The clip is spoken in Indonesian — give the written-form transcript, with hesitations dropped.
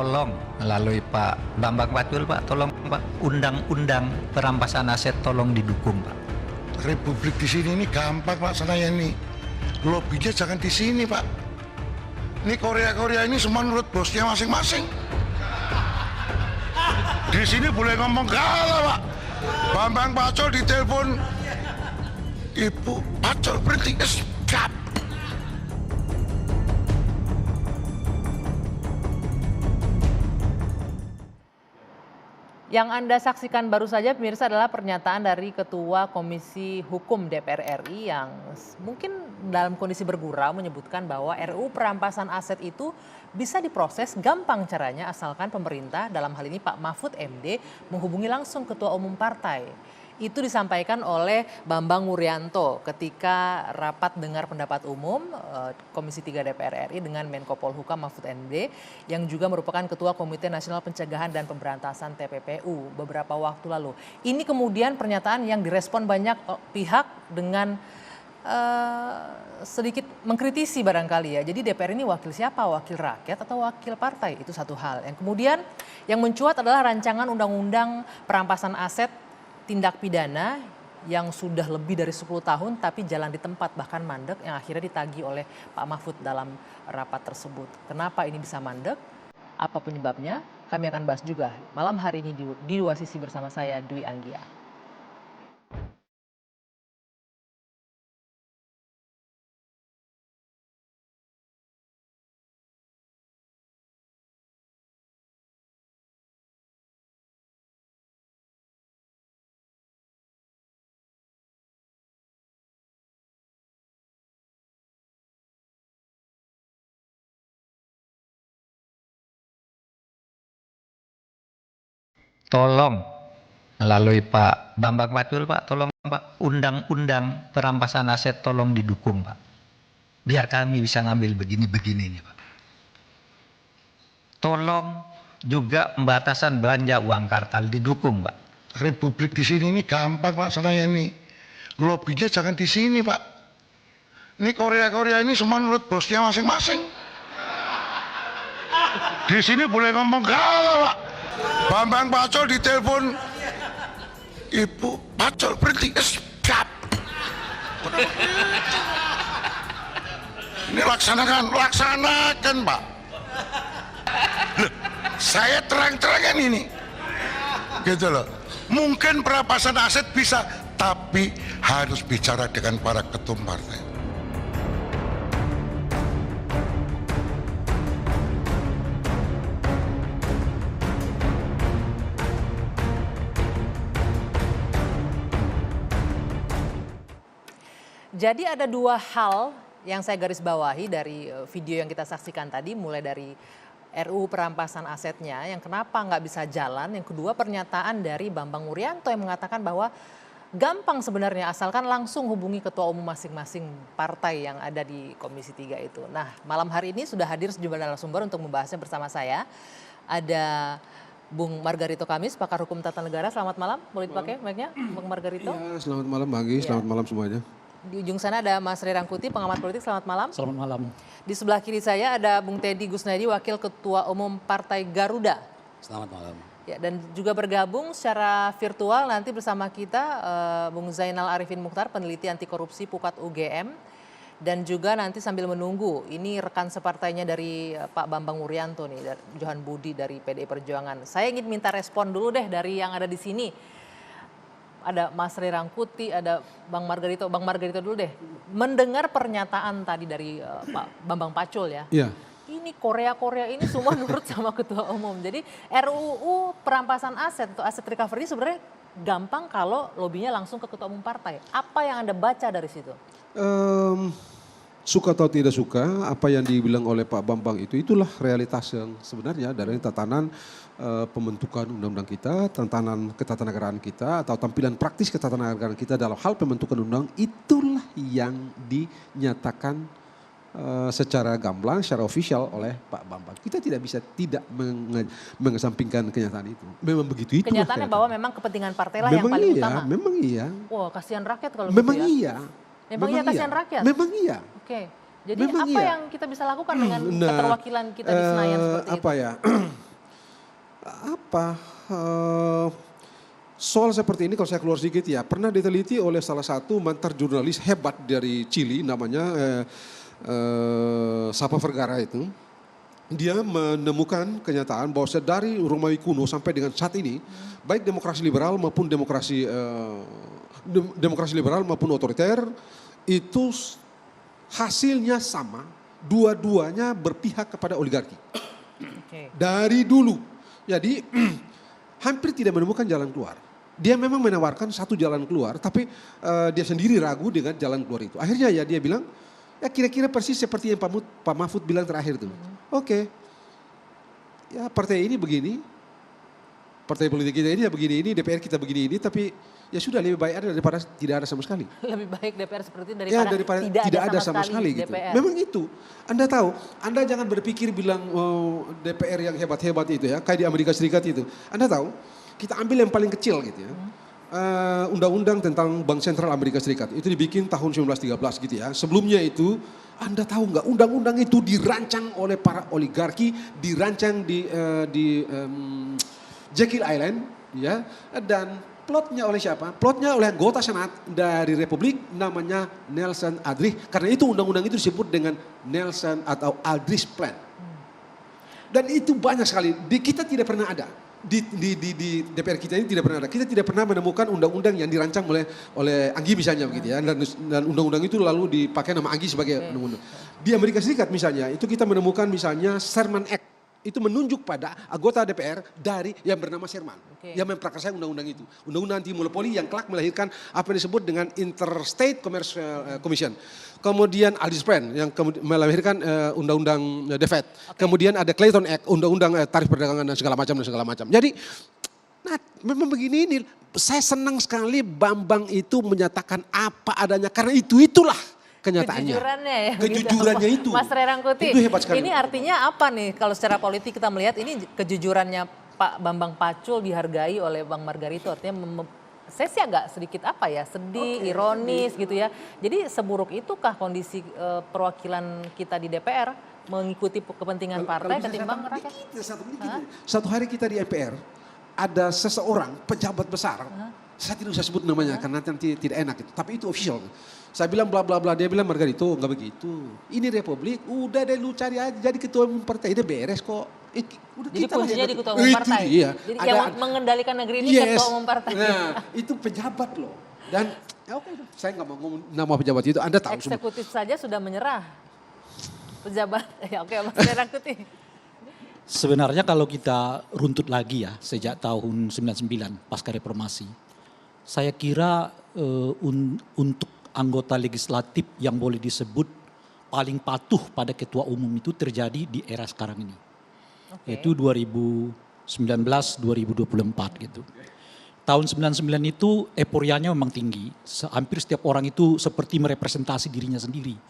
Tolong melalui Pak Bambang Pacul, Pak, tolong Pak, undang-undang perampasan aset tolong didukung, Pak. Republik di sini ini gampang Pak Senayani. Lobbynya jangan di sini Pak. Ini Korea ini semua menurut bosnya masing-masing. Di sini boleh ngomong kalah Pak. Bambang Pacul ditelepon, Ibu Pacul berhenti, siap. Yang Anda saksikan baru saja pemirsa adalah pernyataan dari Ketua Komisi Hukum DPR RI yang mungkin dalam kondisi bergurau menyebutkan bahwa RUU perampasan aset itu bisa diproses gampang caranya asalkan pemerintah dalam hal ini Pak Mahfud MD menghubungi langsung Ketua Umum Partai. Itu disampaikan oleh Bambang Wuryanto ketika rapat dengar pendapat umum Komisi 3 DPR RI dengan Menko Polhukam Mahfud MD yang juga merupakan Ketua Komite Nasional Pencegahan dan Pemberantasan TPPU beberapa waktu lalu. Ini kemudian pernyataan yang direspon banyak pihak dengan sedikit mengkritisi barangkali ya. Jadi DPR ini wakil siapa? Wakil rakyat atau wakil partai? Itu satu hal. Yang kemudian yang mencuat adalah rancangan undang-undang perampasan aset tindak pidana yang sudah lebih dari 10 tahun tapi jalan di tempat bahkan mandek yang akhirnya ditagih oleh Pak Mahfud dalam rapat tersebut. Kenapa ini bisa mandek? Apa penyebabnya? Kami akan bahas juga malam hari ini di Dua Sisi bersama saya Dwi Anggia. Tolong melalui Pak Bambang Pacul, Pak, tolong Pak, undang-undang perampasan aset tolong didukung, Pak. Biar kami bisa ngambil begini-begini nih, Pak. Tolong juga pembatasan belanja uang kartal didukung, Pak. Republik di sini ini gampang Pak Senayani. Lobbynya jangan di sini Pak. Ini Korea ini semua menurut bosnya masing-masing. Di sini boleh ngomong kalah Pak. Bambang Pacul ditelepon, Ibu Pacul berhenti, siap. Ini laksanakan Pak. Loh, saya terang-terangan ini, gitu loh. Mungkin perampasan aset bisa, tapi harus bicara dengan para ketum partai. Jadi ada dua hal yang saya garis bawahi dari video yang kita saksikan tadi, mulai dari RUU perampasan asetnya yang kenapa nggak bisa jalan. Yang kedua pernyataan dari Bambang Wuryanto yang mengatakan bahwa gampang sebenarnya asalkan langsung hubungi ketua umum masing-masing partai yang ada di Komisi 3 itu. Nah malam hari ini sudah hadir sejumlah narasumber untuk membahasnya bersama saya. Ada Bung Margarito Kamis, pakar hukum tata negara. Selamat malam, boleh dipakai mic-nya Bung Margarito? Iya, selamat malam Bang Anggi, selamat malam semuanya. Di ujung sana ada Mas Ray Rangkuti, pengamat politik. Selamat malam. Selamat malam. Di sebelah kiri saya ada Bung Teddy Gusnadi, Wakil Ketua Umum Partai Garuda. Selamat malam. Ya, dan juga bergabung secara virtual nanti bersama kita Bung Zainal Arifin Mukhtar, peneliti anti korupsi Pukat UGM. Dan juga nanti sambil menunggu, ini rekan separtainya dari Pak Bambang Wuryanto nih, Johan Budi dari PDI Perjuangan. Saya ingin minta respon dulu deh dari yang ada di sini. Ada Mas Ray Rangkuti, ada Bang Margarito. Bang Margarito dulu deh. Mendengar pernyataan tadi dari Pak Bambang Pacul ya. Iya. Ini Korea ini semua nurut sama ketua umum. Jadi RUU perampasan aset atau aset recovery sebenarnya gampang kalau lobbynya langsung ke ketua umum partai. Apa yang Anda baca dari situ? Suka atau tidak suka, apa yang dibilang oleh Pak Bambang itulah realitas yang sebenarnya dari tatanan pembentukan undang-undang kita, tatanan ketatanegaraan kita atau tampilan praktis ketatanegaraan kita dalam hal pembentukan undang, itulah yang dinyatakan secara gamblang, secara ofisial oleh Pak Bambang. Kita tidak bisa tidak mengesampingkan kenyataan itu. Memang begitu itu. Kenyataannya bahwa memang kepentingan partai lah yang paling utama. Memang iya. Wah, kasihan rakyat kalau memang gitu ya. Iya. Memang iya kasihan rakyat? Memang iya. Oke. Jadi memang apa iya. yang kita bisa lakukan dengan keterwakilan kita di Senayan seperti apa itu? Ya? apa soal seperti ini kalau saya keluar sedikit ya, pernah diteliti oleh salah satu mantan jurnalis hebat dari Chili namanya Sapa Vergara itu. Dia menemukan kenyataan bahwa dari Romawi kuno sampai dengan saat ini, baik demokrasi liberal maupun demokrasi liberal maupun otoriter itu hasilnya sama, dua-duanya berpihak kepada oligarki. Dari dulu. Jadi hampir tidak menemukan jalan keluar. Dia memang menawarkan satu jalan keluar, tapi dia sendiri ragu dengan jalan keluar itu. Akhirnya ya dia bilang, ya kira-kira persis seperti yang Pak Mahfud bilang terakhir itu. Oke, ya partai ini begini, partai politik kita ini ya begini ini, DPR kita begini ini, tapi ya sudah lebih baik ada daripada tidak ada sama sekali. Lebih baik DPR seperti itu Ya, daripada tidak ada sama sekali gitu. DPR. Memang itu. Anda tahu, Anda jangan berpikir bilang DPR yang hebat-hebat itu ya, kayak di Amerika Serikat itu. Anda tahu, kita ambil yang paling kecil gitu ya. Undang-undang tentang Bank Sentral Amerika Serikat itu dibikin tahun 1913 gitu ya. Sebelumnya itu Anda tahu nggak, undang-undang itu dirancang oleh para oligarki, dirancang di Jekyll Island ya, dan plotnya oleh siapa? Plotnya oleh anggota senat dari Republik namanya Nelson Aldrich. Karena itu undang-undang itu disebut dengan Nelson atau Aldrich Plan. Dan itu banyak sekali. Kita tidak pernah ada. Di DPR kita ini tidak pernah ada. Kita tidak pernah menemukan undang-undang yang dirancang oleh Anggi misalnya begitu ya. Dan undang-undang itu lalu dipakai nama Anggi sebagai undang-undang. Di Amerika Serikat misalnya, itu kita menemukan misalnya Sherman Act. Itu menunjuk pada anggota DPR dari yang bernama Sherman. Yang memprakarsai undang-undang itu. Undang-undang anti monopoli yang kelak melahirkan apa yang disebut dengan Interstate Commercial Commission. Kemudian Aldrich Plan yang melahirkan undang-undang DFED. Kemudian ada Clayton Act, undang-undang tarif perdagangan dan segala macam. Jadi nah memang begini ini, saya senang sekali Bambang itu menyatakan apa adanya karena itulah kenyataannya. Kejujurannya ya. Kejujurannya gitu. itu. Mas Rerangkuti, Itu hebat sekali. ini artinya apa nih kalau secara politik kita melihat ini kejujurannya Pak Bambang Pacul dihargai oleh Bang Margarito. Artinya saya sih agak sedikit apa ya, sedih, ironis gitu ya. Jadi seburuk itukah kondisi perwakilan kita di DPR mengikuti kepentingan partai ketimbang rakyat? Satu hari kita di MPR ada seseorang pejabat besar. Saya tidak usah sebut namanya karena nanti tidak enak itu. Tapi itu official. Saya bilang bla bla bla, dia bilang Margarito nggak begitu. Ini Republik, udah deh lu cari aja jadi ketua umum partai, itu beres kok. Udah Jadi kita fungsinya lihat. di ketua umum Itu partai. dia. Jadi yang mengendalikan negeri ini ketua umum partai. Nah, itu pejabat loh. Dan ya oke, saya nggak mau ngomong nama pejabat itu, Anda tahu semua. Eksekutif saja sudah menyerah. Pejabat, ya oke Mas Rerangkuti. Sebenarnya kalau kita runtut lagi ya sejak tahun 99 pasca reformasi, saya kira untuk anggota legislatif yang boleh disebut paling patuh pada ketua umum itu terjadi di era sekarang ini. Yaitu 2019-2024 gitu. Tahun 99 itu euforianya memang tinggi. Hampir setiap orang itu seperti merepresentasi dirinya sendiri